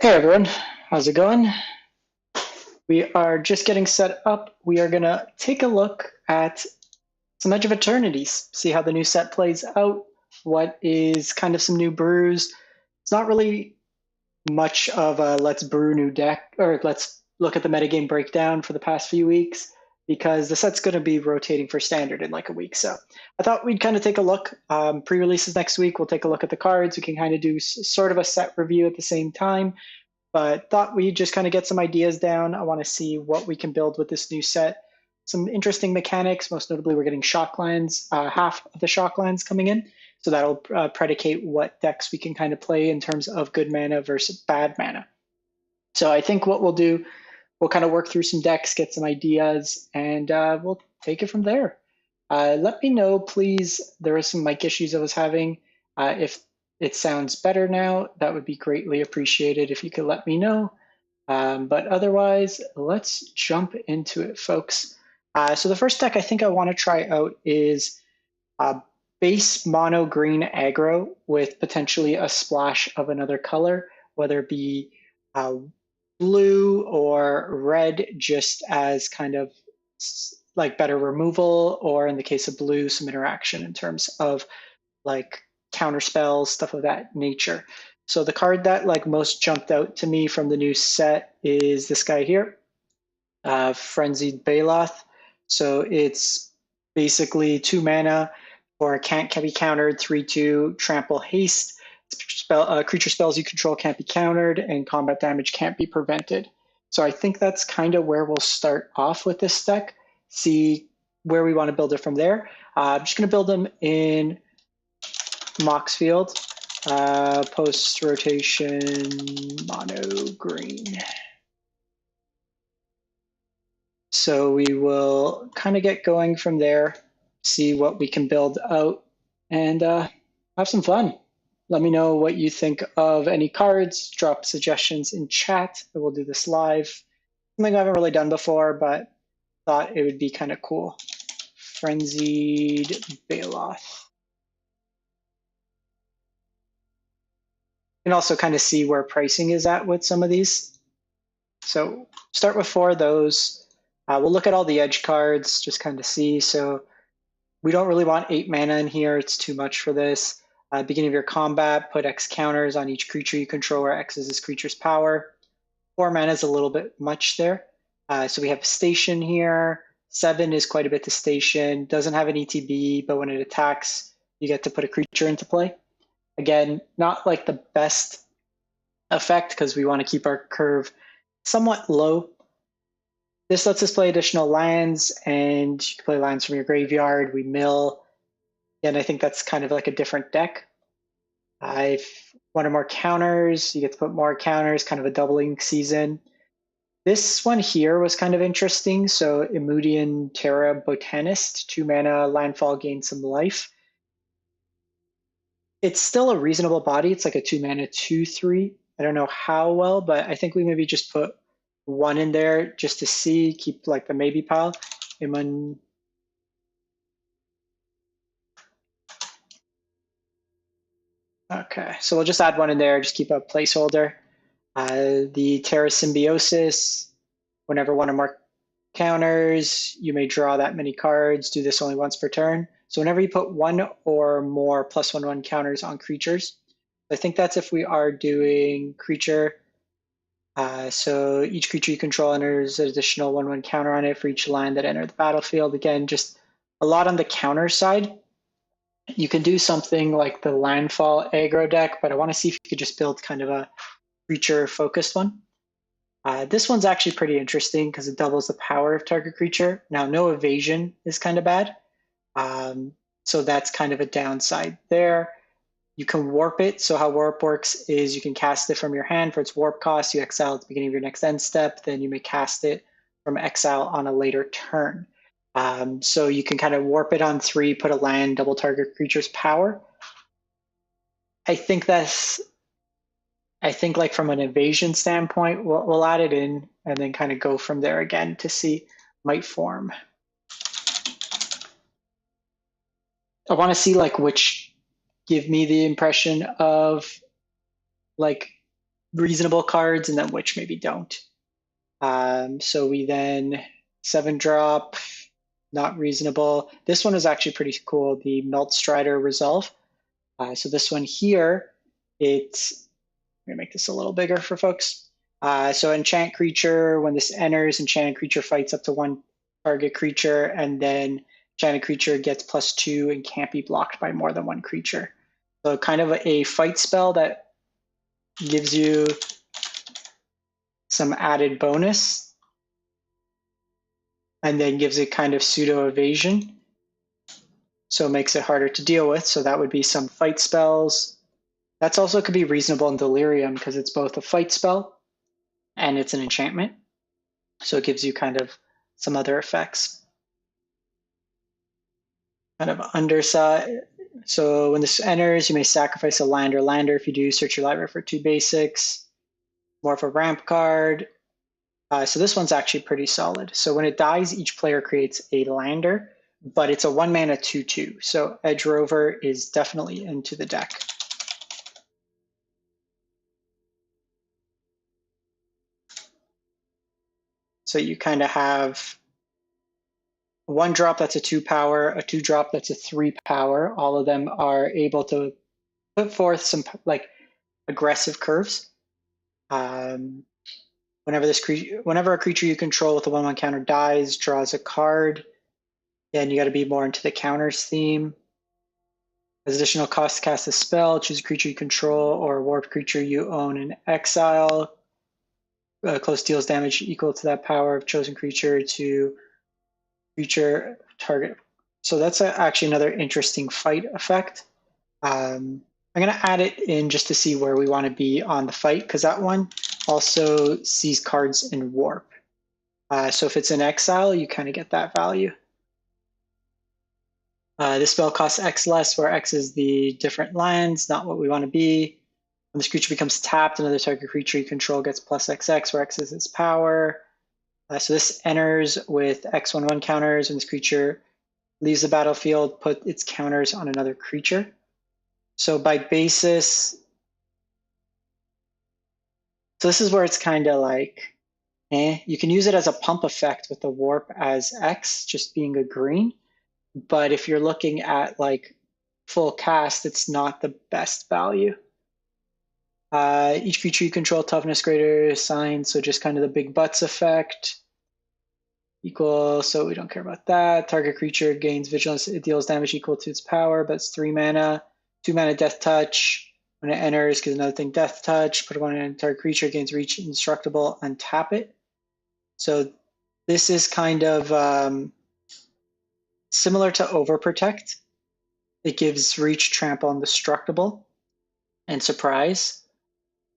Hey everyone, how's it going? We are just getting set up. We are going to take a look at some Edge of Eternities, see how the new set plays out, what is kind of some new brews. It's not really much of a let's brew new deck, or let's look at the metagame breakdown for the past few weeks, because the set's going to be rotating for standard in like a week. So I thought we'd kind of take a look. Pre-releases next week, we'll take a look at the cards. We can kind of do sort of a set review at the same time, but thought we'd just kind of get some ideas down. I want to see what we can build with this new set. Some interesting mechanics, most notably we're getting shock lands, half of the shock lands coming in. So that'll predicate what decks we can kind of play in terms of good mana versus bad mana. So I think what we'll do, we'll kind of work through some decks, get some ideas, and we'll take it from there. Let me know, please. There were some mic issues I was having. If it sounds better now, that would be greatly appreciated if you could let me know. But otherwise, let's jump into it, folks. So the first deck I think I want to try out is base mono green aggro with potentially a splash of another color, whether it be blue or red, just as kind of like better removal, or in the case of blue, some interaction in terms of like counter spells, stuff of that nature. So the card that like most jumped out to me from the new set is this guy here, Frenzied Baloth. So it's basically 2 mana for can't be countered, 3/2 trample haste. Creature spells you control can't be countered, and combat damage can't be prevented. So I think that's kind of where we'll start off with this deck. See where we want to build it from there. I'm just going to build them in Moxfield, post rotation mono green. So we will kind of get going from there, see what we can build out, and have some fun. Let me know what you think of any cards. Drop suggestions in chat. We'll do this live. Something I haven't really done before, but thought it would be kind of cool. Frenzied Baloth. And also kind of see where pricing is at with some of these. So start with 4 of those. We'll look at all the edge cards, just kind of see. So we don't really want 8 mana in here. It's too much for this. Beginning of your combat, put X counters on each creature you control, where X is this creature's power. 4 mana is a little bit much there. So we have station here. 7 is quite a bit to station. Doesn't have an ETB, but when it attacks, you get to put a creature into play. Again, not like the best effect because we want to keep our curve somewhat low. This lets us play additional lands, and you can play lands from your graveyard. We mill, and I think that's kind of like a different deck. I've wanted more counters. You get to put more counters, kind of a doubling season. This one here was kind of interesting. So Emudian Terra Botanist, 2 mana, landfall, gain some life. It's still a reasonable body. It's like a 2 mana 2/3. I don't know how well, but I think we maybe just put 1 in there just to see, keep like the maybe pile. Okay, so we'll just add 1 in there, just keep a placeholder. The Terra Symbiosis, whenever 1 or more counters, you may draw that many cards. Do this only once per turn. So whenever you put 1 or more +1/1 counters on creatures, I think that's if we are doing creature. So each creature you control enters an additional 1/1 counter on it for each land that entered the battlefield. Again, just a lot on the counter side. You can do something like the landfall aggro deck, but I want to see if you could just build kind of a creature focused one. This one's actually pretty interesting because it doubles the power of target creature. Now, no evasion is kind of bad. So that's kind of a downside there. You can warp it. So how warp works is you can cast it from your hand for its warp cost. You exile at the beginning of your next end step. Then you may cast it from exile on a later turn. So you can kind of warp it on 3, put a land, double target creature's power. I think like from an evasion standpoint, we'll add it in and then kind of go from there again to see might form. I want to see like which give me the impression of like reasonable cards and then which maybe don't. So we then 7-drop, not reasonable. This one is actually pretty cool, the Melt Strider Resolve. So this one here, it's, I'm gonna make this a little bigger for folks. So enchant creature, when this enters, enchanted creature fights up to one target creature, and then enchanted creature gets +2 and can't be blocked by more than one creature. So kind of a fight spell that gives you some added bonus and then gives it kind of pseudo evasion. So it makes it harder to deal with. So that would be some fight spells. That's also could be reasonable in Delirium because it's both a fight spell and it's an enchantment. So it gives you kind of some other effects. Kind of underside. So when this enters, you may sacrifice a land or lander. If you do, search your library for 2 basics. More of a ramp card. So this one's actually pretty solid. So when it dies, each player creates a lander, but it's a 1-mana 2/2. So Edge Rover is definitely into the deck. So you kind of have 1-drop that's a 2-power, a 2-drop that's a 3-power. All of them are able to put forth some like aggressive curves. Whenever a creature you control with a 1/1 counter dies, draws a card. Then you got to be more into the counters theme. As additional cost to cast a spell, choose a creature you control or a warped creature you own in exile. Close deals damage equal to that power of chosen creature to creature target. So that's actually another interesting fight effect. I'm going to add it in just to see where we want to be on the fight, because that one also sees cards in warp. So if it's in exile, you kind of get that value. This spell costs X less, where X is the different lands, not what we want to be. When this creature becomes tapped, another target creature you control gets +XX, where X is its power. So this enters with X/1/1 counters. When this creature leaves the battlefield, put its counters on another creature. So by basis, so this is where it's kind of like, you can use it as a pump effect with the warp as X, just being a green. But if you're looking at like full cast, it's not the best value. Each creature you control toughness greater sign, so just kind of the big butts effect. Equal, so we don't care about that. Target creature gains vigilance, it deals damage equal to its power, but it's 3 mana. 2 mana death touch. When it enters, gives another thing death touch. Put one in target creature, gains reach indestructible, untap it. So this is kind of similar to Overprotect. It gives reach, trample, indestructible, and surprise.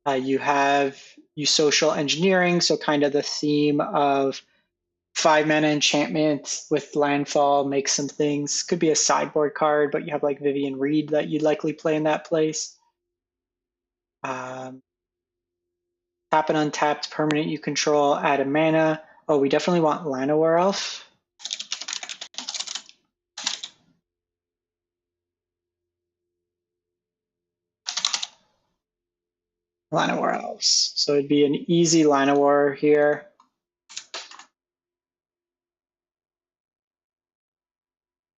You social engineering, so kind of the theme of 5-mana enchantment with landfall, make some things. Could be a sideboard card, but you have like Vivian Reed that you'd likely play in that place. Tap an untapped permanent you control, add a mana. Oh, we definitely want Llanowar Elf. Llanowar Elves. So it'd be an easy Llanowar here.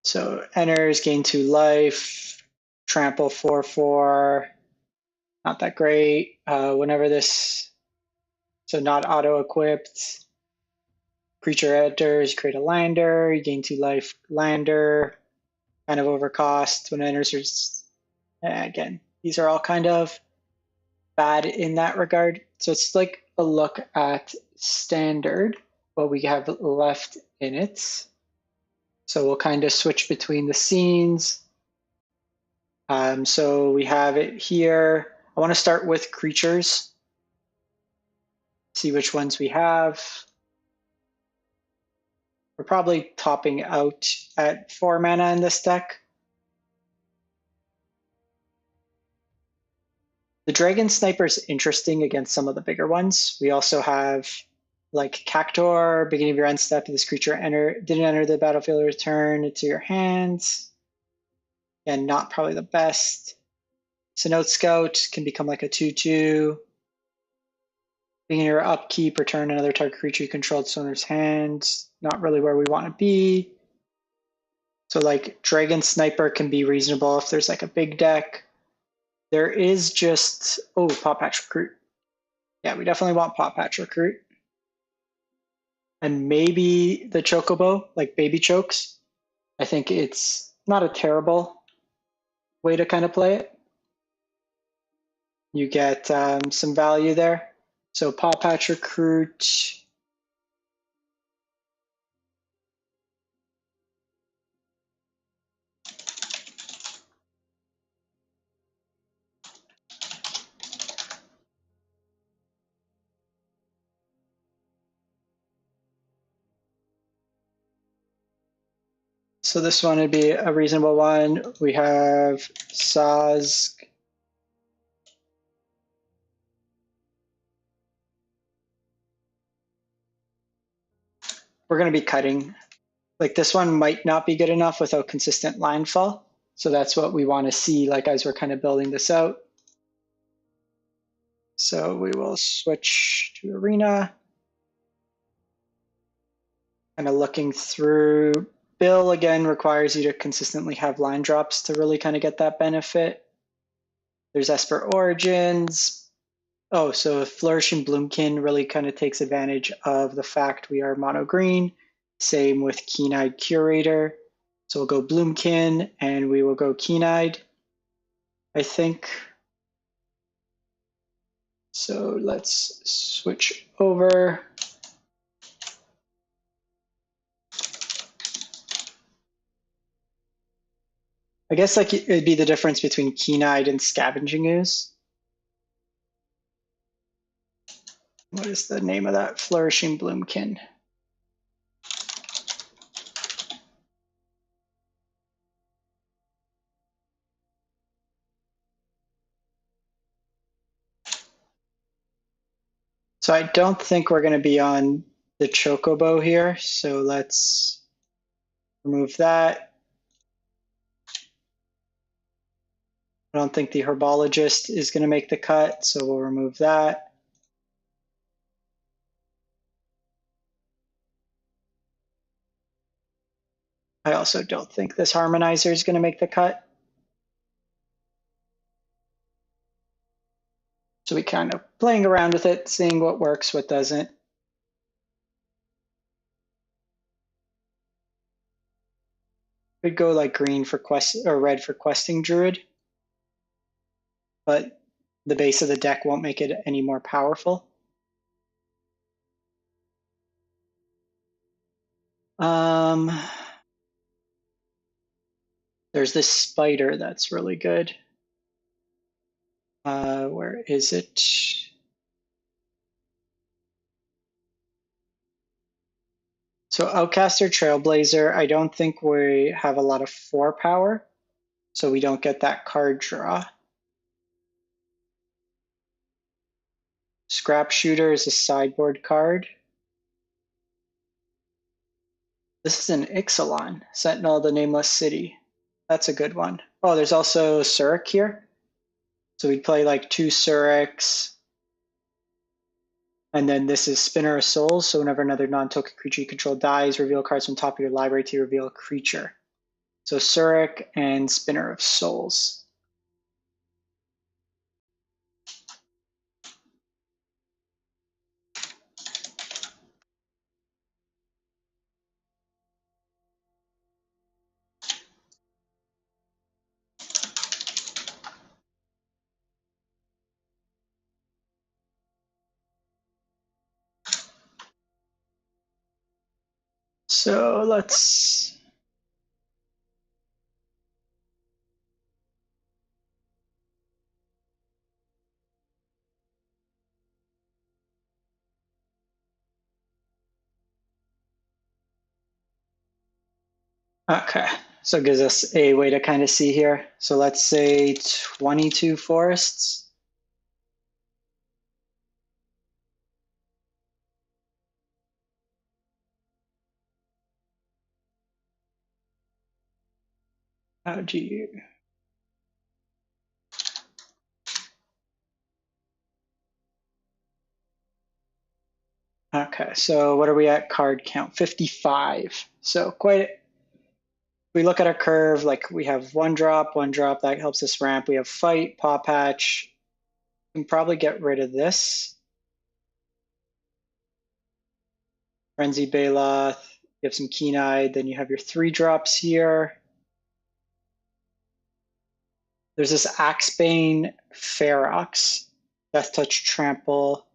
So enters, gain 2 life, trample 4/4. Not that great. Whenever this, so not auto equipped. Creature enters, you create a lander, you gain 2 life, lander, kind of overcost. When it enters, again, these are all kind of bad in that regard. So it's like a look at standard, what we have left in it. So we'll kind of switch between the scenes. So we have it here. I want to start with creatures, see which ones we have. We're probably topping out at 4 mana in this deck. The Dragon Sniper is interesting against some of the bigger ones. We also have like Cactor, beginning of your end step, this creature didn't enter the battlefield, return it to your hands. And not probably the best. Synod Scout can become like a 2/2. Beginning your upkeep, return another target creature you control to owner's hand. Not really where we want to be. So like Dragon Sniper can be reasonable if there's like a big deck. There is just, oh, Paw Patch Recruit. Yeah, we definitely want Paw Patch Recruit. And maybe the Chocobo, like Baby Chokes. I think it's not a terrible way to kind of play it. You get some value there. So Paw Patch Recruit. So this one would be a reasonable one. We have Saz. We're going to be cutting. Like this one might not be good enough without consistent line fall. So that's what we want to see like as we're kind of building this out. So we will switch to Arena. Kind of looking through. Bill again requires you to consistently have line drops to really kind of get that benefit. There's Esper Origins. Oh, so Flourishing Bloomkin really kind of takes advantage of the fact we are mono green. Same with Keen-Eyed Curator. So we'll go Bloomkin and we will go Keen-Eyed, I think. So let's switch over. I guess like it'd be the difference between Keen-Eyed and Scavenging Ooze. What is the name of that? Flourishing Bloomkin. So I don't think we're going to be on the Chocobo here. So let's remove that. I don't think the Herbologist is going to make the cut, so we'll remove that. I also don't think this Harmonizer is going to make the cut. So we kind of playing around with it, seeing what works, what doesn't. Could go like green for quest or red for Questing Druid, but the base of the deck won't make it any more powerful. There's this spider that's really good. Where is it? So Outcaster Trailblazer, I don't think we have a lot of 4 power, so we don't get that card draw. Scrap Shooter is a sideboard card. This is an Ixalan, Sentinel of the Nameless City. That's a good one. Oh, there's also Surik here. So we'd play like 2 Suriks. And then this is Spinner of Souls. So whenever another non-token creature you control dies, reveal cards from top of your library to reveal a creature. So Surik and Spinner of Souls. So let's... Okay, so it gives us a way to kind of see here. So let's say 22 forests. How do you... Okay, so what are we at card count? 55. So quite, we look at our curve, like we have one drop, that helps us ramp. We have fight, paw patch. We can probably get rid of this. Frenzy Baloth, you have some Keen-Eyed, then you have your 3 drops here. There's this Axebane Ferox, Death Touch Trample.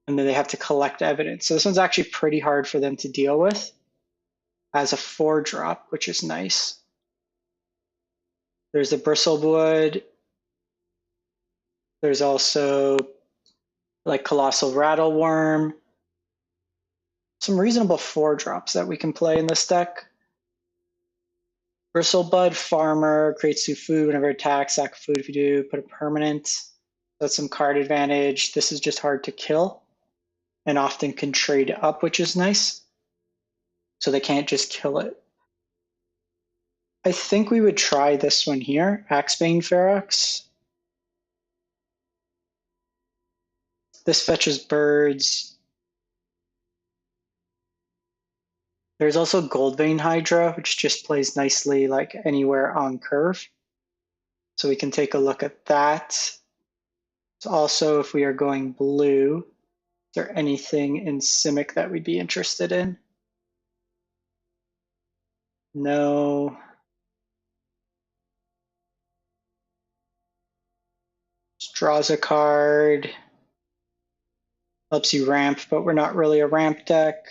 And then they have to collect evidence. So this one's actually pretty hard for them to deal with as a 4 drop, which is nice. There's a Bristlewood. There's also like Colossal Rattleworm. Some reasonable 4 drops that we can play in this deck. Bristlebud Farmer creates 2 food whenever it attacks. Sack food if you do. Put a permanent. That's some card advantage. This is just hard to kill and often can trade up, which is nice. So they can't just kill it. I think we would try this one here, Axebane Ferox. This fetches birds. There's also Goldvein Hydra, which just plays nicely like anywhere on curve. So we can take a look at that. So also, if we are going blue, is there anything in Simic that we'd be interested in? No. Just draws a card. Helps you ramp, but we're not really a ramp deck.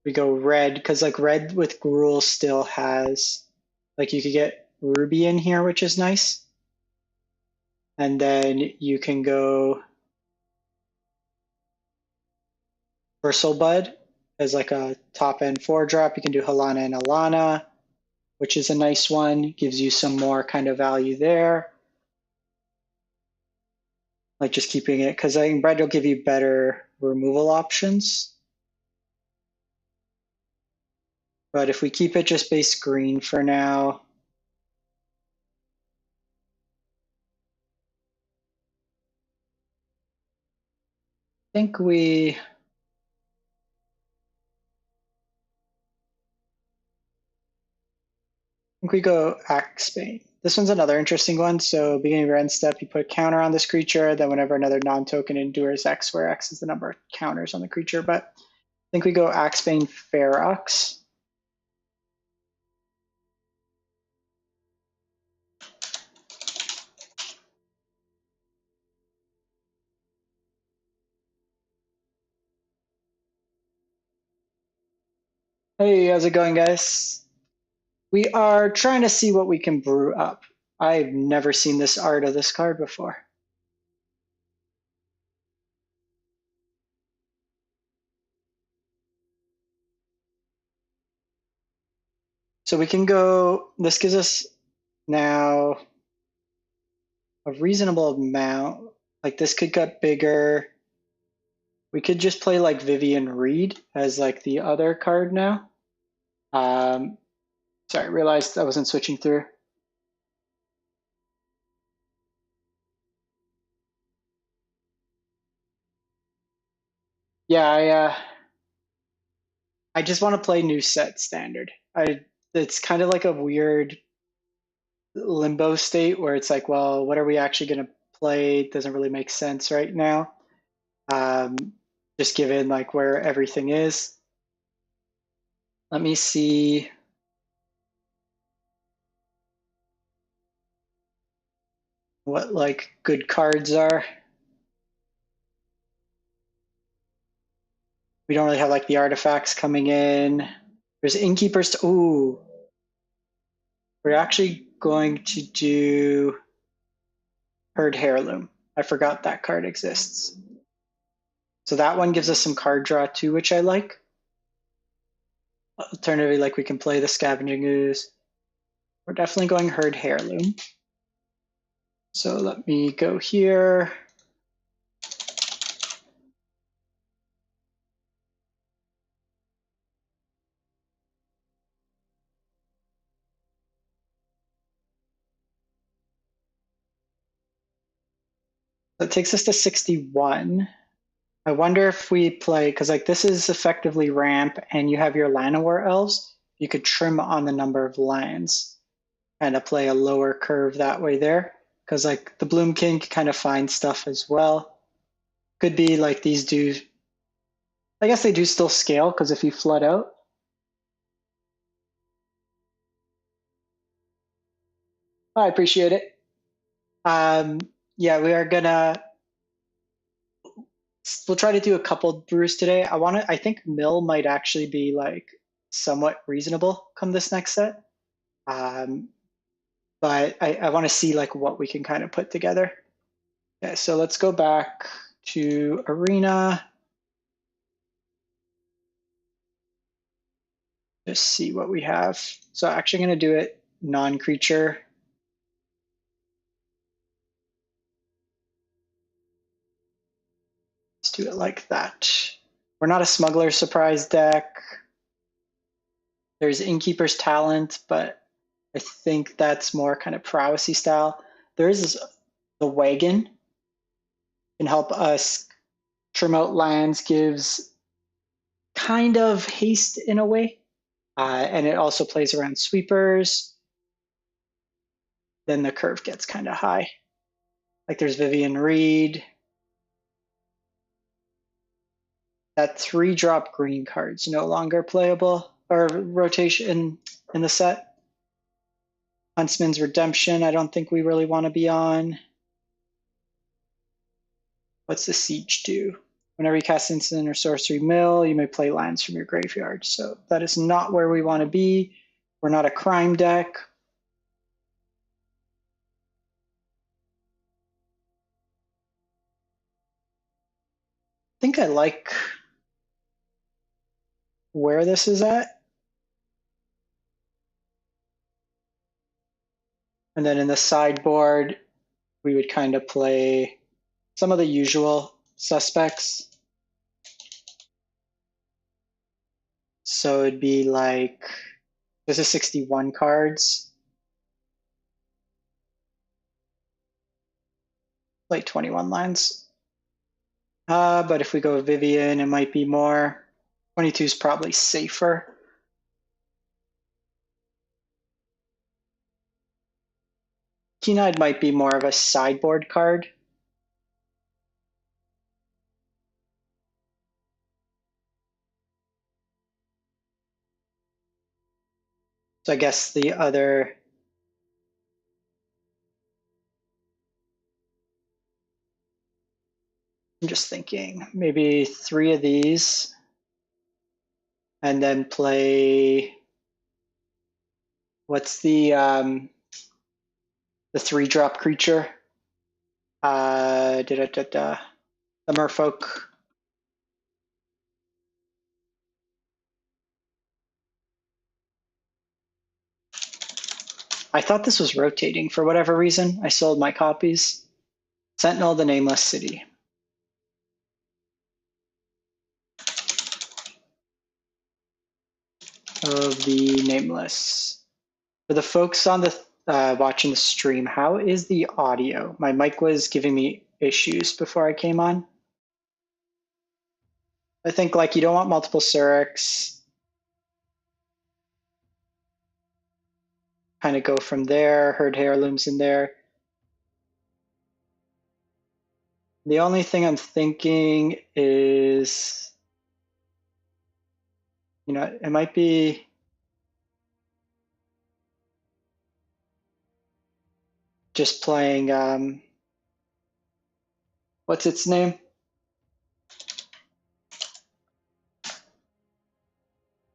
We go red, because like red with Gruul still has, like you could get Ruby in here, which is nice. And then you can go Bristlebud as like a top end 4 drop. You can do Halana and Alana, which is a nice one. Gives you some more kind of value there. Like just keeping it, because I think red will give you better removal options. But if we keep it just base green for now, I think we go Axebane. This one's another interesting one. So beginning of your end step, you put a counter on this creature, then whenever another non-token endures X, where X is the number of counters on the creature. But I think we go Axebane Ferox. Hey, how's it going, guys? We are trying to see what we can brew up. I've never seen this art of this card before. So we can go, this gives us now a reasonable amount. Like this could get bigger. We could just play like Vivian Reed as like the other card now. Sorry, realized I wasn't switching through. Yeah, I just want to play new set standard. It's kind of like a weird limbo state where it's like, well, what are we actually going to play? It doesn't really make sense right now. Um, just given like where everything is. Let me see. What like good cards are. We don't really have like the artifacts coming in. There's innkeepers. Ooh, we're actually going to do Herd Heirloom. I forgot that card exists. So that one gives us some card draw too, which I like. Alternatively, like we can play the Scavenging Ooze. We're definitely going Herd Heirloom. So let me go here. That takes us to 61. I wonder if we play, because like this is effectively ramp and you have your Llanowar elves, you could trim on the number of lands and play a lower curve that way there. Because like the Bloom King kind of finds stuff as well. Could be like these do, I guess they do still scale because if you flood out. I appreciate it. Yeah, we are gonna, we'll try to do a couple brews today. I think Mill might actually be like somewhat reasonable come this next set. Um, but I want to see like what we can kind of put together. Okay, so let's go back to Arena. Just see what we have. So I'm actually going to do it non-creature. Let's do it like that. We're not a Smuggler Surprise deck. There's Innkeeper's Talent, but I think that's more kind of prowessy style. There is the Wagon. Can help us trim out lands, gives kind of haste in a way. And it also plays around sweepers. Then the curve gets kind of high. Like there's Vivian Reed. That 3-drop green card's no longer playable or rotation in the set. Huntsman's Redemption, I don't think we really want to be on. What's the Siege do? Whenever you cast instant or sorcery mill, you may play lands from your graveyard. So that is not where we want to be. We're not a crime deck. I think I like where this is at. And then in the sideboard, we would kind of play some of the usual suspects. So it'd be like, this is 61 cards. Like 21 lines. But if we go Vivian, it might be more. 22 is probably safer. Keen-Eyed might be more of a sideboard card. So I guess the other, I'm just thinking, maybe 3 of these, and then play, what's the 3-drop creature? The Merfolk. I thought this was rotating for whatever reason. I sold my copies. Sentinel, the Nameless City. Of the Nameless. For the folks on the watching the stream, how is the audio? My mic was giving me issues before I came on. I think like you don't want multiple Syrinx. Kind of go from there. Herd Heirlooms in there. The only thing I'm thinking is, you know, it might be just playing, what's its name?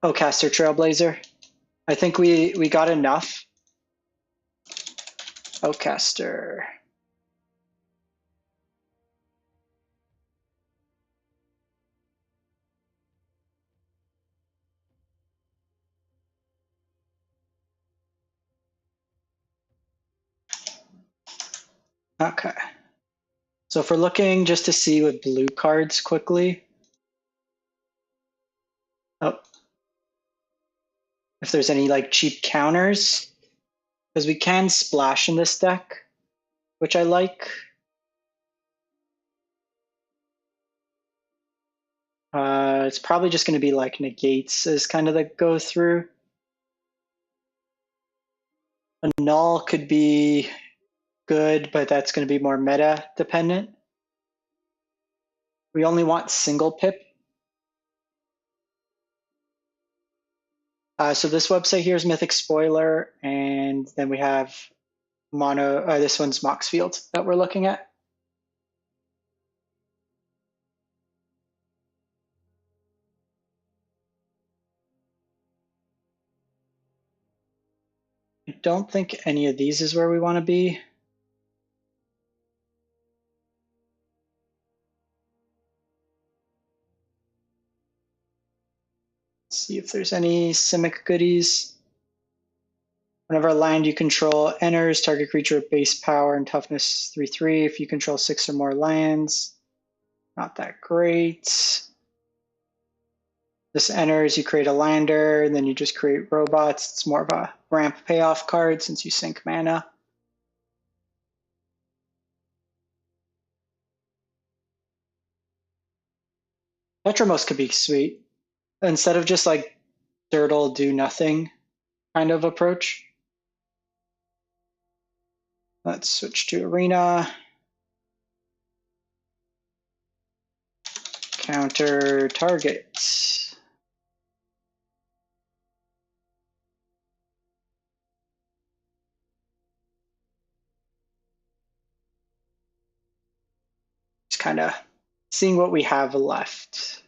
Oh, Caster Trailblazer. I think we got enough. Oh, Caster. Okay. So if we're looking just to see with blue cards quickly, oh, if there's any like cheap counters, because we can splash in this deck, which I like. It's probably just going to be like negates as kind of the go through. A null could be good, but that's going to be more meta dependent. We only want single pip. So this website here is Mythic Spoiler, and then we have mono. This one's Moxfield that we're looking at. I don't think any of these is where we want to be. Let's see if there's any Simic goodies. Whenever a land you control enters, target creature with base power and toughness 3/3. If you control 6 or more lands, not that great. This enters, you create a lander, and then you just create robots. It's more of a ramp payoff card since you sink mana. Petromos could be sweet. Instead of just like Dirtle do nothing kind of approach. Let's switch to Arena. Counter target. Just kind of seeing what we have left.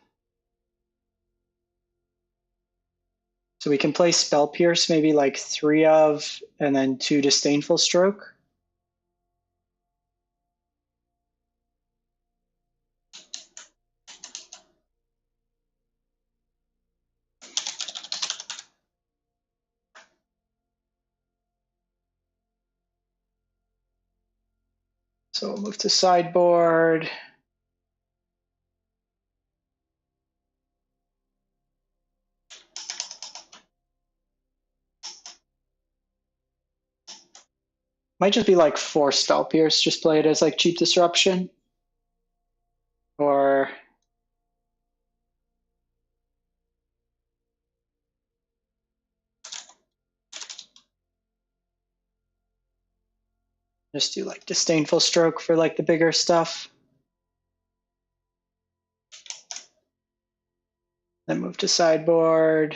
So we can play Spell Pierce, maybe like 3 of, and then 2 Disdainful Stroke. So we'll move to sideboard. Might just be like 4 Spell Pierce, just play it as like cheap disruption. Or just do like Disdainful Stroke for like the bigger stuff. Then move to sideboard.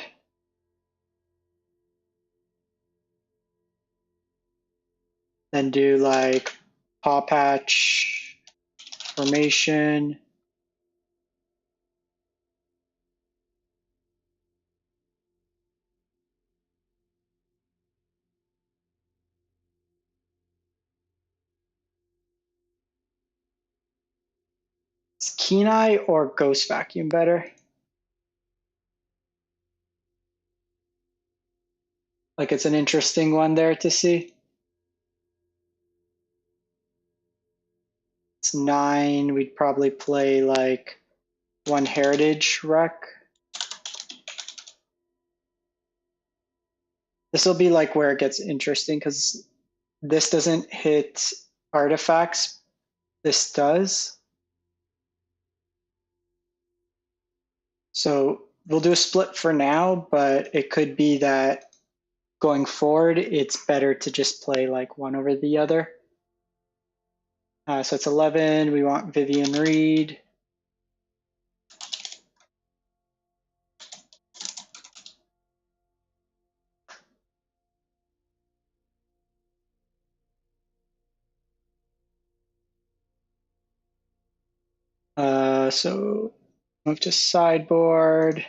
Then do like Paw Patch, Formation. Is Keen Eye or Ghost Vacuum better? Like it's an interesting one there to see. It's 9. We'd probably play like 1 Heritage Wreck. This will be like where it gets interesting because this doesn't hit artifacts. This does. So we'll do a split for now, but it could be that going forward, it's better to just play like one over the other. So it's 11. We want Vivian Reed. So move to sideboard.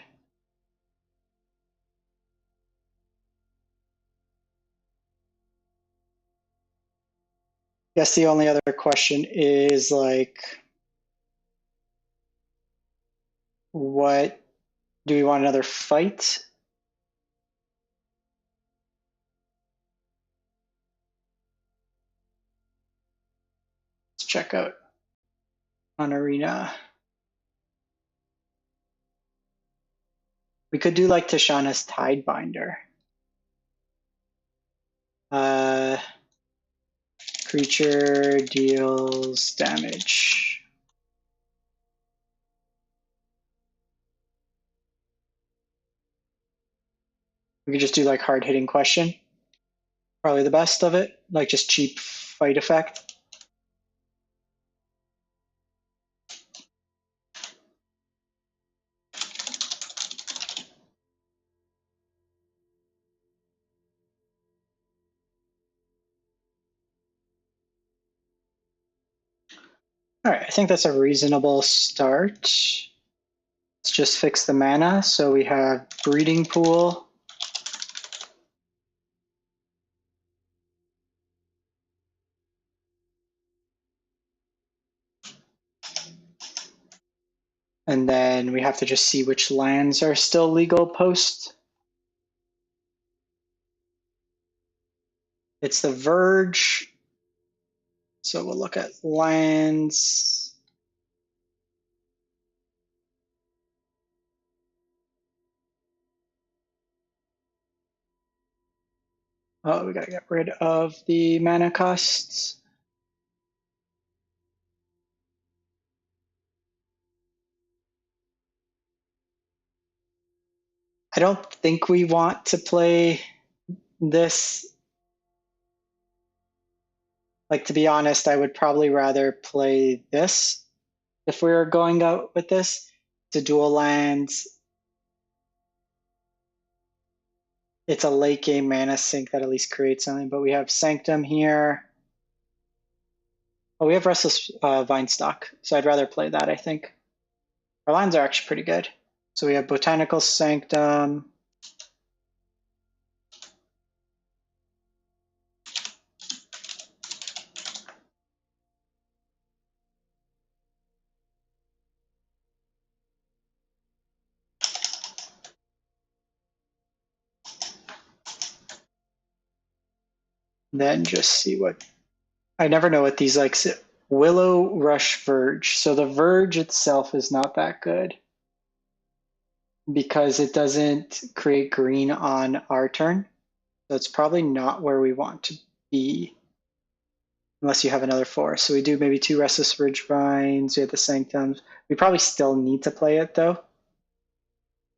Guess the only other question is like, what do we want another fight? Let's check out on Arena. We could do like Tishana's Tidebinder. Creature deals damage. We could just do like hard hitting question. Probably the best of it, like just cheap fight effect. All right, I think that's a reasonable start. Let's just fix the mana. So we have Breeding Pool. And then we have to just see which lands are still legal post. It's the Verge. So we'll look at lands. Oh, we gotta get rid of the mana costs. I don't think we want to play this. Like, to be honest, I would probably rather play this if we were going out with this. To dual lands. It's a late game mana sink that at least creates something, but we have Sanctum here. Oh, we have Restless Vinestock, so I'd rather play that, I think. Our lands are actually pretty good. So we have Botanical Sanctum. Then just see what... I never know what these like... Willow Rush Verge. So the Verge itself is not that good because it doesn't create green on our turn. So it's probably not where we want to be unless you have another forest. So we do maybe 2 Restless Ridgevines, we have the Sanctums. We probably still need to play it though,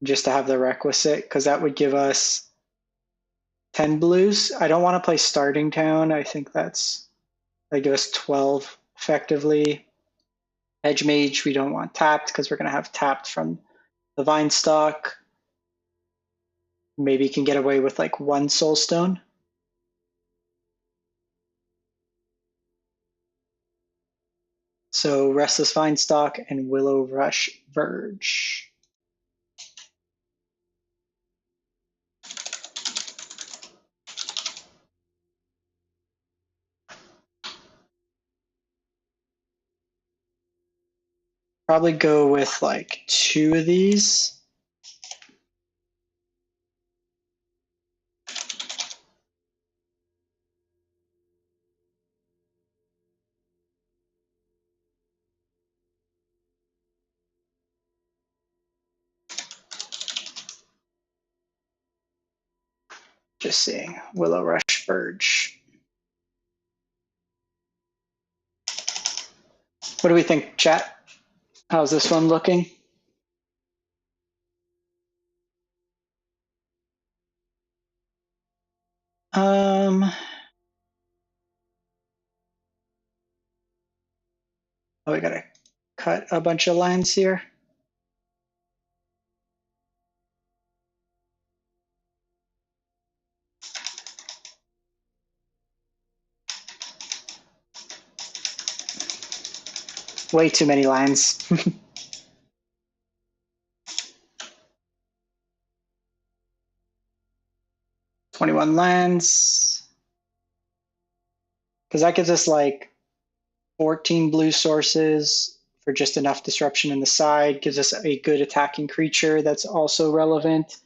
just to have the requisite, because that would give us 10 blues. I don't want to play Starting Town. I think that give us 12 effectively. Edge Mage, we don't want tapped because we're going to have tapped from the Vinestock. Maybe can get away with like 1 Soulstone. So Restless Vinestock and Willow Rush Verge. Probably go with like 2 of these. Just seeing Willow Rush Verge. What do we think, chat? How's this one looking? Oh, we gotta cut a bunch of lines here. Way too many lines. 21 lands. Because that gives us like 14 blue sources for just enough disruption in the side. Gives us a good attacking creature that's also relevant.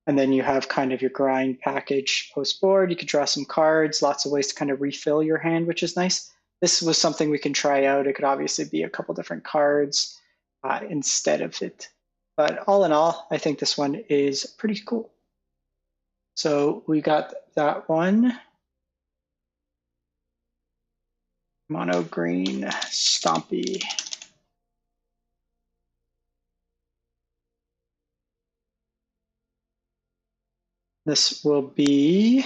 And then you have kind of your grind package post board. You could draw some cards, lots of ways to kind of refill your hand, which is nice. This was something we can try out. It could obviously be a couple different cards instead of it. But all in all, I think this one is pretty cool. So we got that one. Mono green Stompy. This will be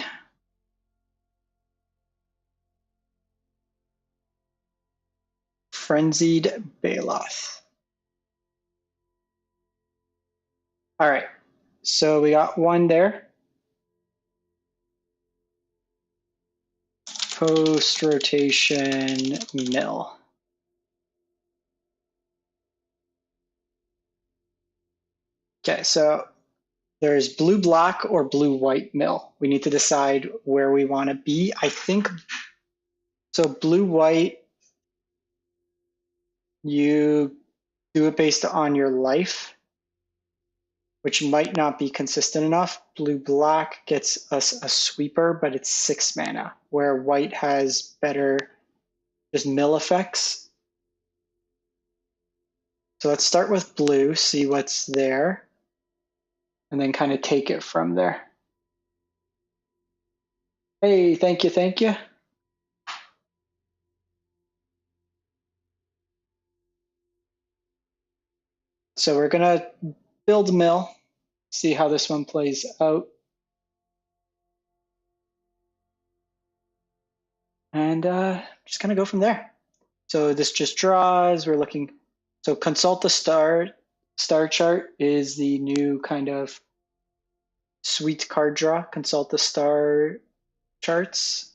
Frenzied Baloth. All right, so we got one there. Post-rotation mill. Okay, so there's blue-black or blue-white mill. We need to decide where we want to be. I think, so blue-white, you do it based on your life, which might not be consistent enough. Blue-black gets us a sweeper, but it's 6 mana, where white has better just mill effects. So let's start with blue, see what's there, and then kind of take it from there. Hey, thank you, thank you. So we're gonna build mill, see how this one plays out. And just kind of go from there. So this just draws, we're looking, so consult the star chart is the new kind of sweet card draw. Consult the star charts.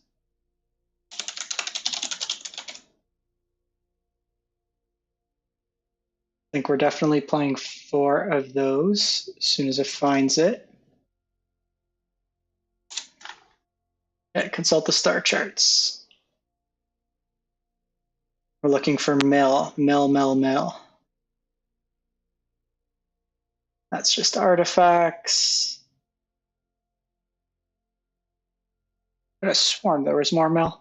I think we're definitely playing 4 of those as soon as it finds it. Okay, consult the star charts. We're looking for mill. That's just artifacts. I could have sworn there was more mill.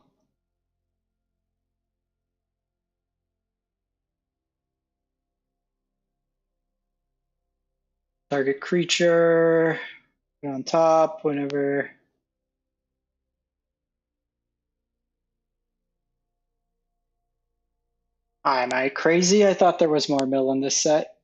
Target creature, put it on top whenever. Am I crazy? I thought there was more mill in this set.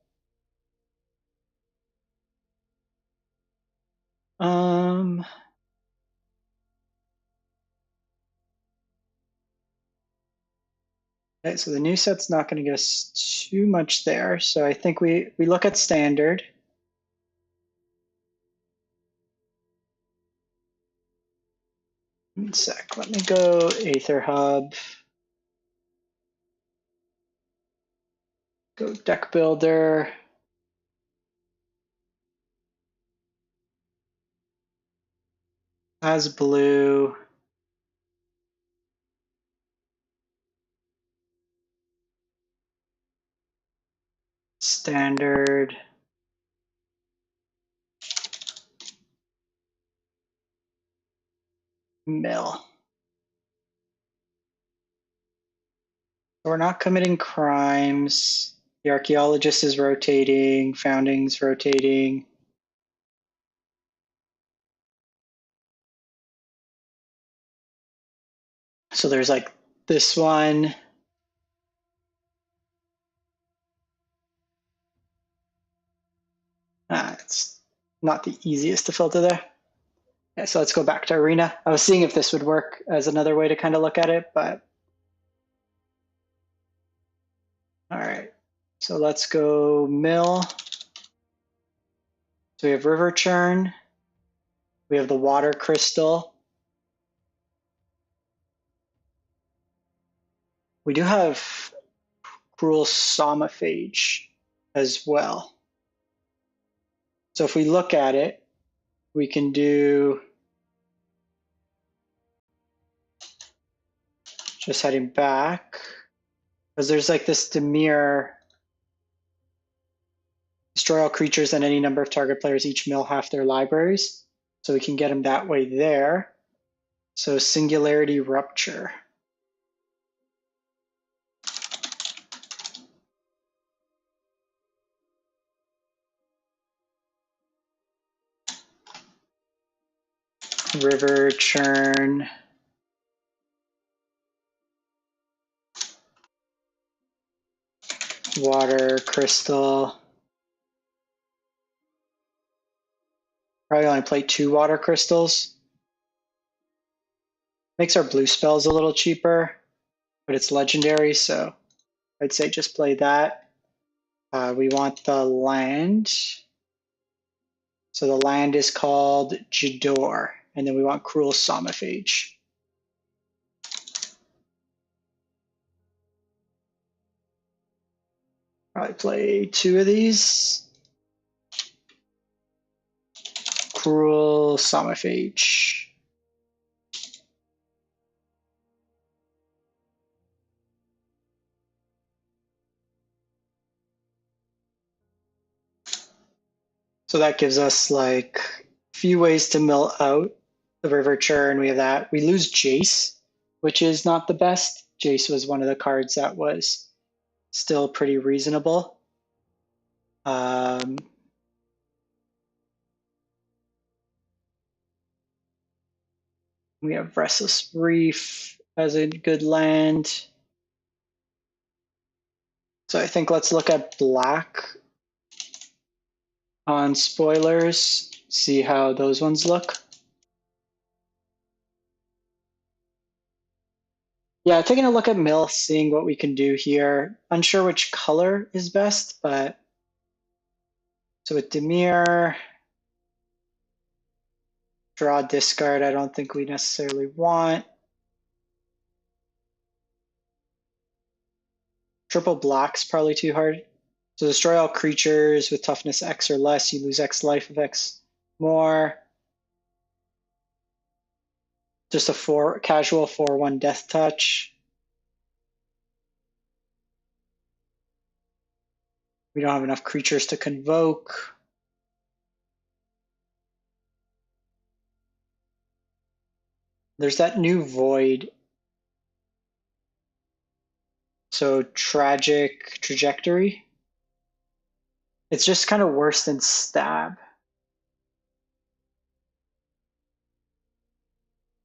Okay, so the new set's not going to get us too much there. So I think we look at standard. One sec, let me go Aether Hub. Go Deck Builder. Has blue. Standard. Mill. We're not committing crimes. The archaeologist is rotating, founding's rotating. So there's like this one. It's not the easiest to filter there. Yeah, so let's go back to Arena. I was seeing if this would work as another way to kind of look at it, but all right. So let's go mill. So we have river churn. We have the water crystal. We do have cruel somophage as well. So if we look at it, we can do just heading back because there's like this Demir. Destroy all creatures and any number of target players each mill half their libraries. So we can get them that way there. So Singularity Rupture. River Churn. Water Crystal. Probably only play 2 water crystals. Makes our blue spells a little cheaper, but it's legendary, so I'd say just play that. We want the land. So the land is called Jador, and then we want Cruel Somophage. Probably play 2 of these. Cruel Somophage. So that gives us like a few ways to mill out the river churn. We have that. We lose Jace, which is not the best. Jace was one of the cards that was still pretty reasonable. We have Restless Reef as a good land. So I think let's look at black on spoilers, see how those ones look. Yeah, taking a look at mill, seeing what we can do here. Unsure which color is best, but so with Dimir, draw discard, I don't think we necessarily want. Triple black's probably too hard. So destroy all creatures with toughness X or less, you lose X life of X more. Just a casual 4/1 death touch. We don't have enough creatures to convoke. There's that new void. So tragic trajectory. It's just kind of worse than stab.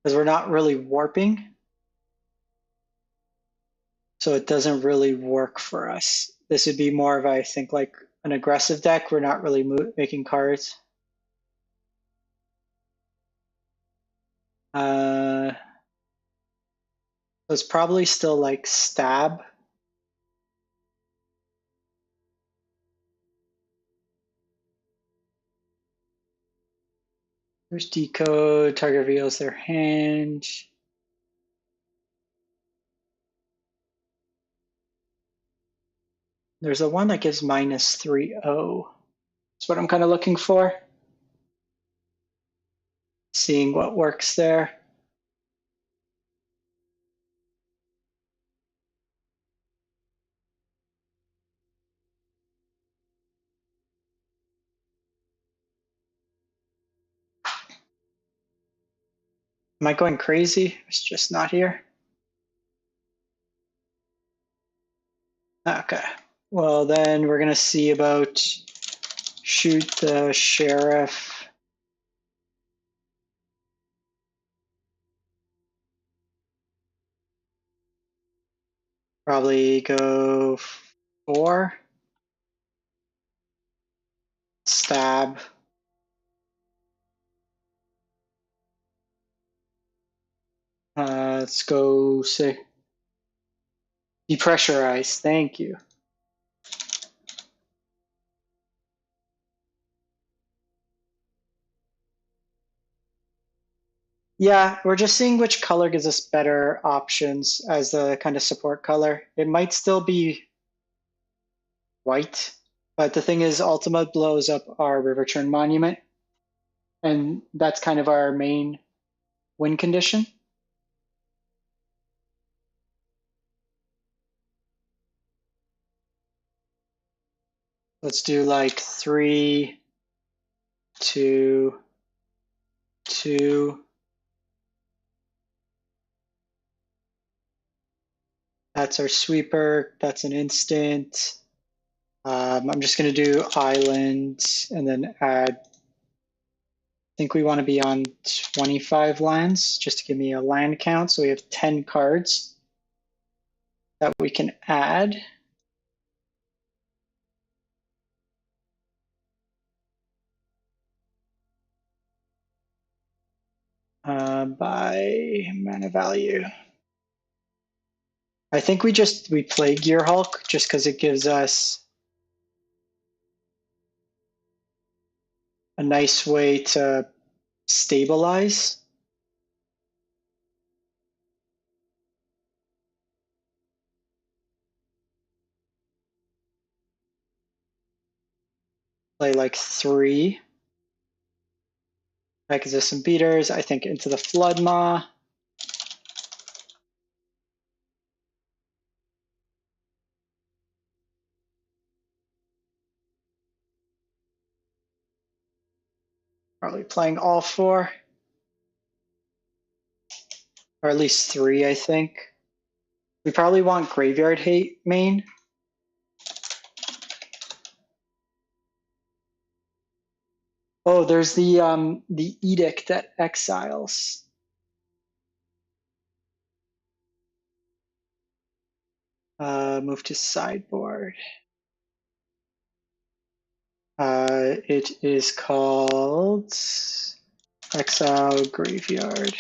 Because we're not really warping. So it doesn't really work for us. This would be more of, I think, like an aggressive deck. We're not really making cards. It's probably still like stab. There's decode, target reveals their hand. There's a one that gives -3/0. That's what I'm kind of looking for. Seeing what works there. Am I going crazy? It's just not here. Okay. Well, then we're going to see about shoot the sheriff. Probably go 4. Stab. Let's go say depressurize. Thank you. Yeah, we're just seeing which color gives us better options as the kind of support color. It might still be white, but the thing is Ultima blows up our River Churn Monument, and that's kind of our main win condition. Let's do like 3, 2, 2. That's our sweeper. That's an instant. I'm just going to do island and then add. I think we want to be on 25 lands just to give me a land count. So we have 10 cards that we can add. by mana value. I think we play Gear Hulk just because it gives us a nice way to stabilize. Play like 3. That gives us some beaters. I think into the Flood Maw. Probably playing all 4. Or at least 3, I think. We probably want Graveyard Hate main. Oh, there's the Edict that exiles. Move to sideboard. It is called Exile Graveyard.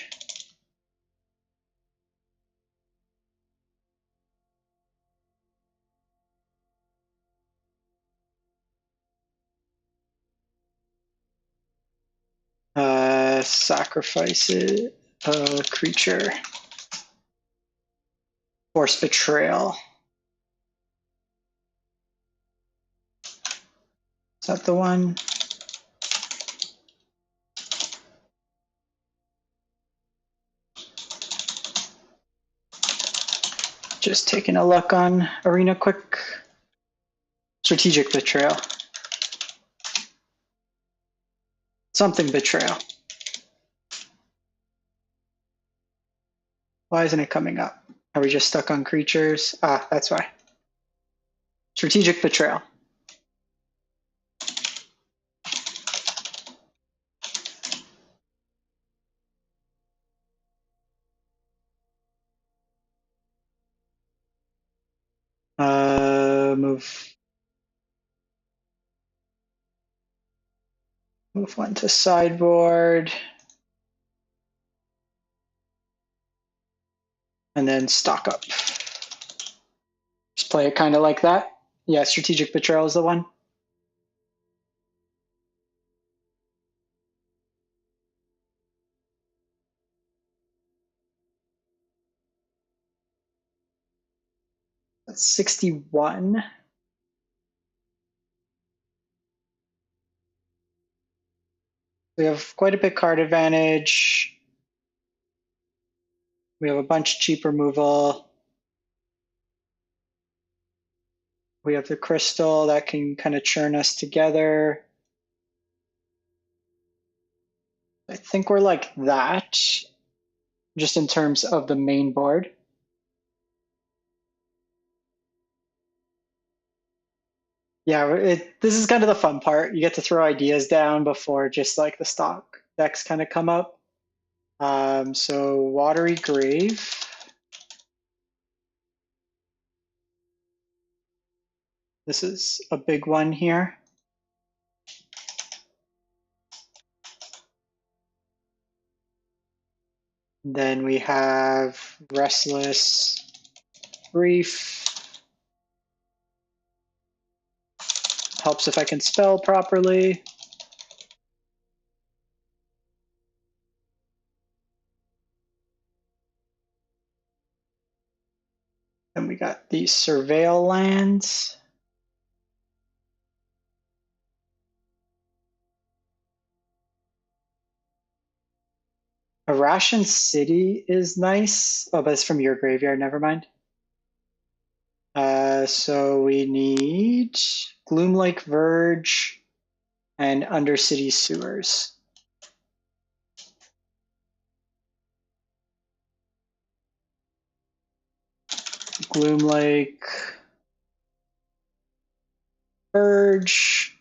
Sacrifice a creature. Force Betrayal. Is that the one? Just taking a look on Arena quick. Strategic Betrayal. Something Betrayal. Why isn't it coming up? Are we just stuck on creatures? Ah, that's why. Strategic Betrayal. Move 1 to sideboard. And then stock up. Just play it kind of like that. Yeah, Strategic Betrayal is the one. That's 61. We have quite a bit card advantage. We have a bunch cheap removal. We have the crystal that can kind of churn us together. I think we're like that, just in terms of the main board. Yeah, this is kind of the fun part. You get to throw ideas down before just like the stock decks kind of come up. So Watery Grave. This is a big one here. Then we have Restless Reef. Helps if I can spell properly. Then we got the Surveil lands. Arashan City is nice. Oh, but it's from your graveyard, never mind. So we need Gloomlake Verge and Undercity Sewers. Gloomlake Verge.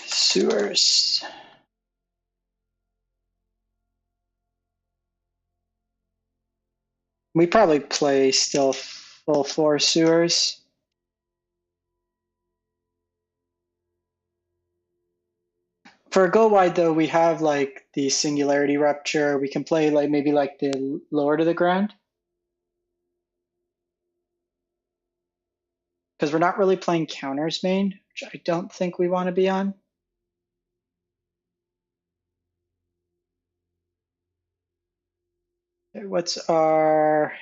Sewers. We probably play still full floor sewers. For a go wide though, we have like the Singularity Rupture. We can play like maybe like the lower to the ground. Because we're not really playing counters main, which I don't think we want to be on. Okay, what's our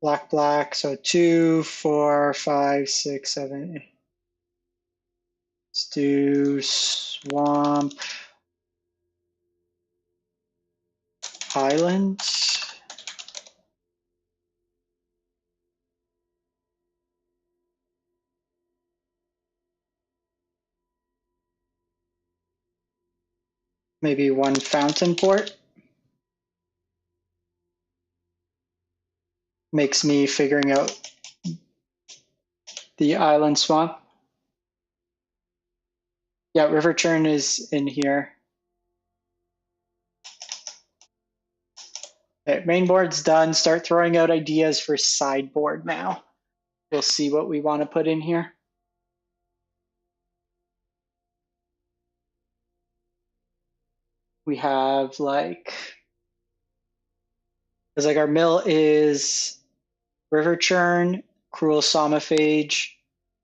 black? So 2, 4, 5, 6, 7, 8. Let's do swamp island. Maybe one fountain port. Makes me figuring out the island swamp. Yeah, river churn is in here. Okay, main board's done. Start throwing out ideas for sideboard now. We'll see what we want to put in here. We have like, because like our mill is river churn, cruel somophage,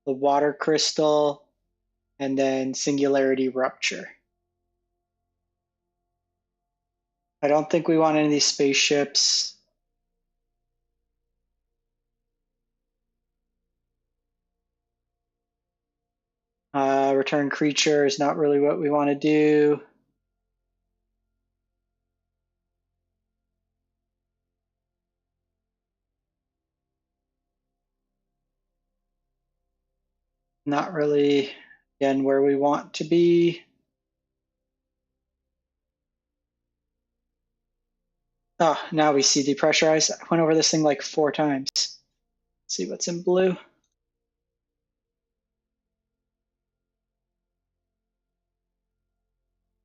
the water crystal, and then singularity rupture. I don't think we want any of these spaceships. Return creature is not really what we want to do. Not really, again, where we want to be. Oh, now we see depressurize. I went over this thing like 4 times. Let's see what's in blue.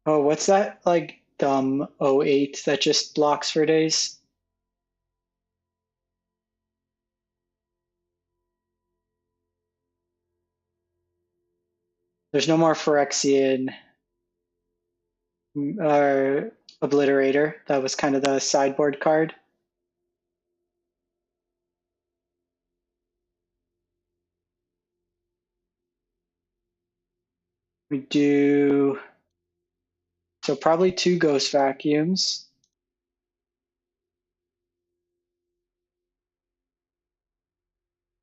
Oh, what's that like dumb 08 that just blocks for days? There's no more Phyrexian or Obliterator. That was kind of the sideboard card. We do, so probably 2 Ghost Vacuums.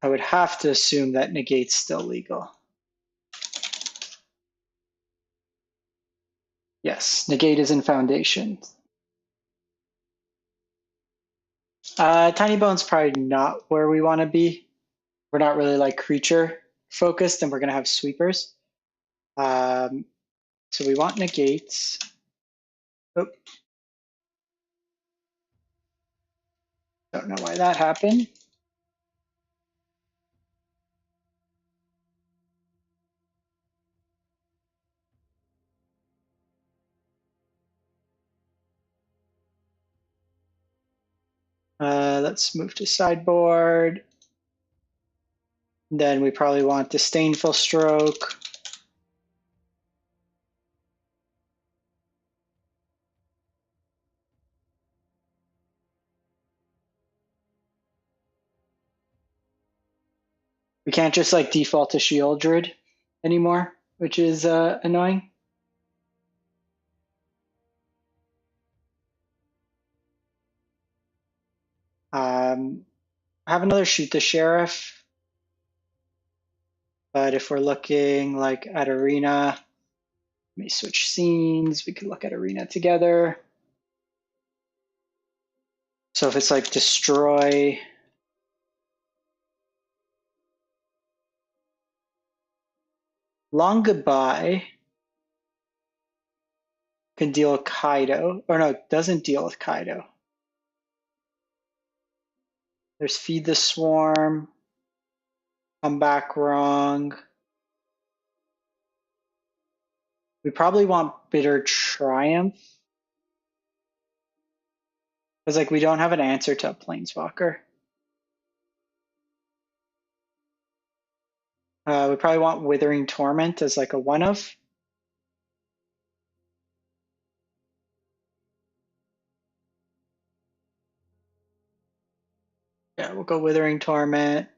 I would have to assume that Negate's still legal. Yes, Negate is in Foundation. Tiny Bone's probably not where we want to be. We're not really like creature focused, and we're going to have sweepers. So we want negates. Oh. Don't know why that happened. Let's move to sideboard. Then we probably want Disdainful Stroke. We can't just like default to Shieldred anymore, which is annoying. Have another Shoot the Sheriff. But if we're looking like at Arena, let me switch scenes. We could look at Arena together. So if it's like Destroy, Long Goodbye can deal with Kaido, or no, doesn't deal with Kaido. There's Feed the Swarm, Come Back Wrong. We probably want Bitter Triumph. Because like we don't have an answer to a Planeswalker. We probably want Withering Torment as like a one of. Yeah, we'll go Withering Torment.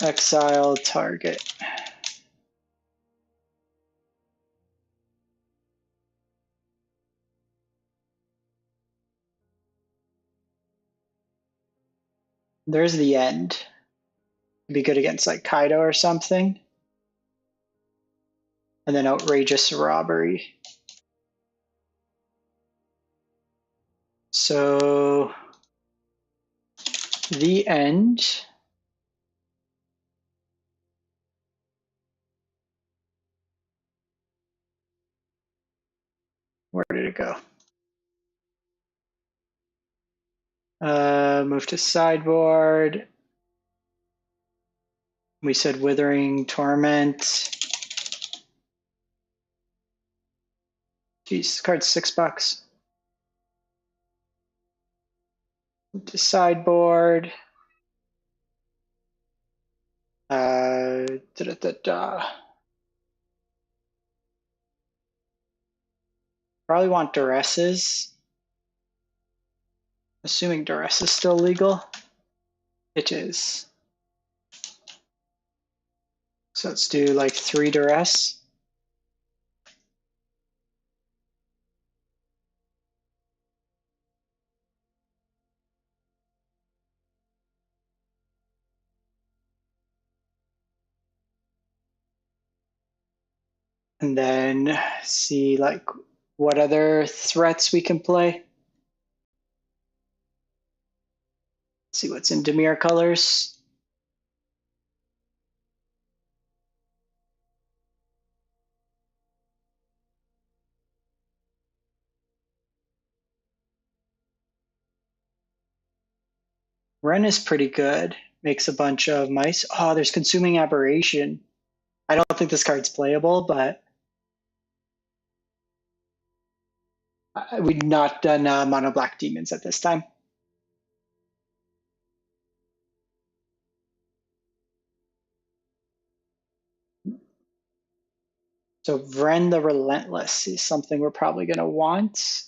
Exile target. There's the end. It'd be good against like Kaido or something. And then Outrageous Robbery. So the end. Where did it go? Move to sideboard. We said Withering Torment. Jeez, this card's $6. Move to sideboard. Probably want Duresses. Assuming Duress is still legal. It is. So let's do like 3 Duress. And then see like what other threats we can play. See what's in Dimir colors. Ren is pretty good. Makes a bunch of mice. Oh, there's Consuming Aberration. I don't think this card's playable, but we've not done Mono Black Demons at this time. So Vren the Relentless is something we're probably going to want.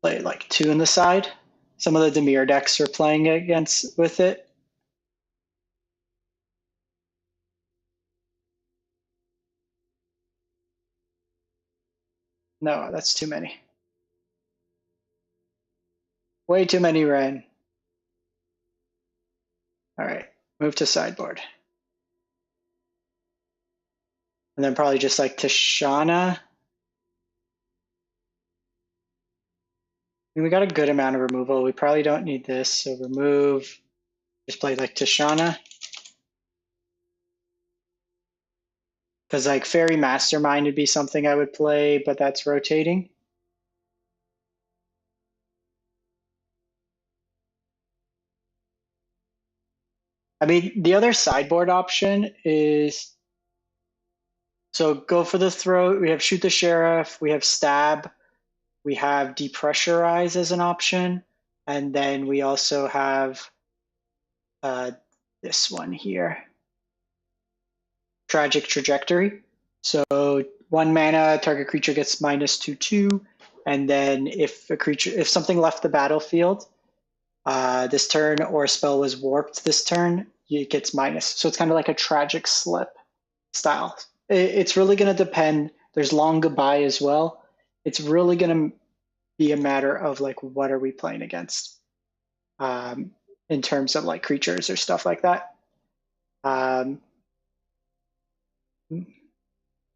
Play like 2 on the side. Some of the Dimir decks are playing against with it. No, that's too many. Way too many Ren. All right, move to sideboard. And then probably just like Tishana. We got a good amount of removal. We probably don't need this, so remove. Just play like Tishana. Because like Fairy Mastermind would be something I would play, but that's rotating. I mean, the other sideboard option is, so go for the throat. We have Shoot the Sheriff. We have Stab. We have Depressurize as an option. And then we also have this one here. Tragic Trajectory. So 1 mana, target creature gets -2/2. And then if something left the battlefield this turn or a spell was warped this turn, it gets minus. So it's kind of like a Tragic Slip style. It's really going to depend. There's Long Goodbye as well. It's really going to be a matter of like what are we playing against in terms of like creatures or stuff like that.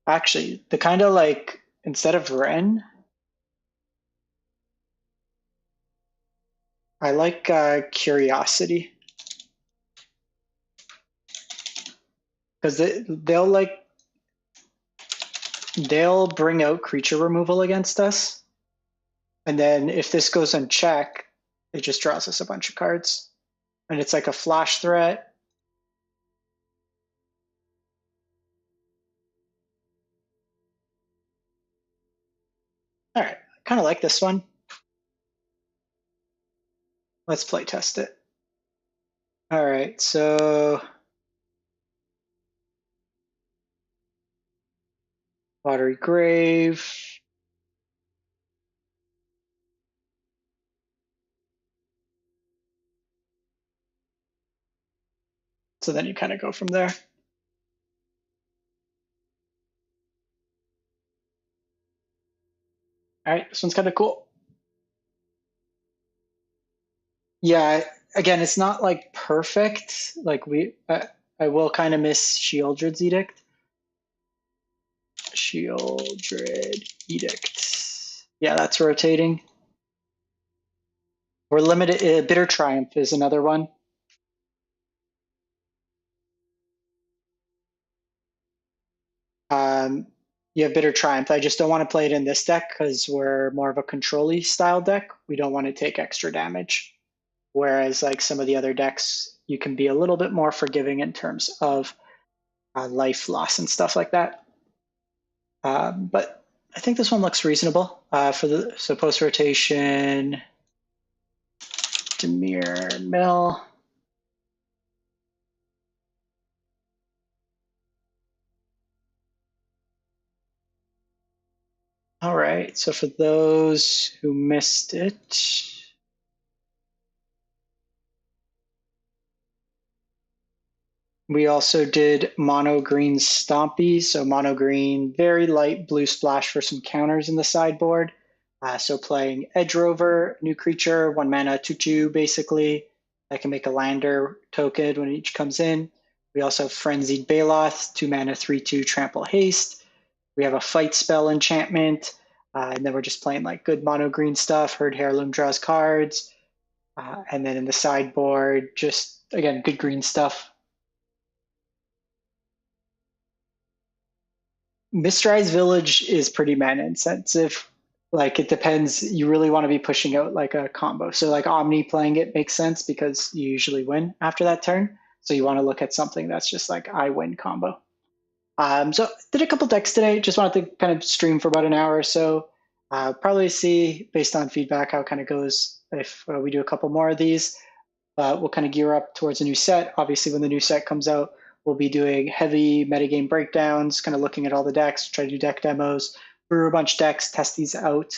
Actually, the kind of like instead of Ren, I like Curiosity. Because they'll bring out creature removal against us. And then if this goes unchecked, it just draws us a bunch of cards. and it's like a flash threat. All right, I kind of like this one. Let's play test it. All right, so Watery Grave. So then you kind of go from there. All right, this one's kind of cool. Yeah, again, it's not like perfect. Like I will kind of miss Shieldred's Edict. Shieldred Edict. Yeah, that's rotating. We're limited. Bitter Triumph is another one. You have Bitter Triumph. I just don't want to play it in this deck because we're more of a control-y style deck. We don't want to take extra damage. Whereas like some of the other decks, you can be a little bit more forgiving in terms of life loss and stuff like that. But I think this one looks reasonable for the post rotation. Demir Mill. All right, so for those who missed it, we also did mono green Stompy. So mono green, very light blue splash for some counters in the sideboard. So playing Edge Rover, new creature, 1 mana, 2/2 basically. That can make a lander token when each comes in. We also have Frenzied Baloth, 2 mana, 3/2, trample haste. We have a fight spell enchantment. And then we're just playing like good mono green stuff. Herd Heirloom draws cards. And then in the sideboard, just again, good green stuff. Mistrise Village is pretty mana intensive. Like it depends. You really want to be pushing out like a combo. So like Omni playing it makes sense because you usually win after that turn. So you want to look at something that's just like I win combo. So did a couple decks today. Just wanted to kind of stream for about an hour or so. Probably see based on feedback how it kind of goes if we do a couple more of these. We'll kind of gear up towards a new set. Obviously, when the new set comes out, we'll be doing heavy metagame breakdowns, kind of looking at all the decks, try to do deck demos, brew a bunch of decks, test these out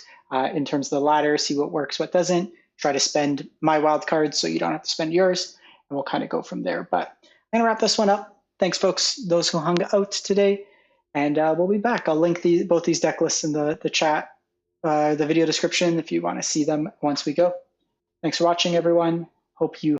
in terms of the ladder, see what works, what doesn't, try to spend my wild cards so you don't have to spend yours, and we'll kind of go from there. But I'm going to wrap this one up. Thanks, folks, those who hung out today, and we'll be back. I'll link both these deck lists in the chat, the video description if you want to see them once we go. Thanks for watching, everyone. Hope you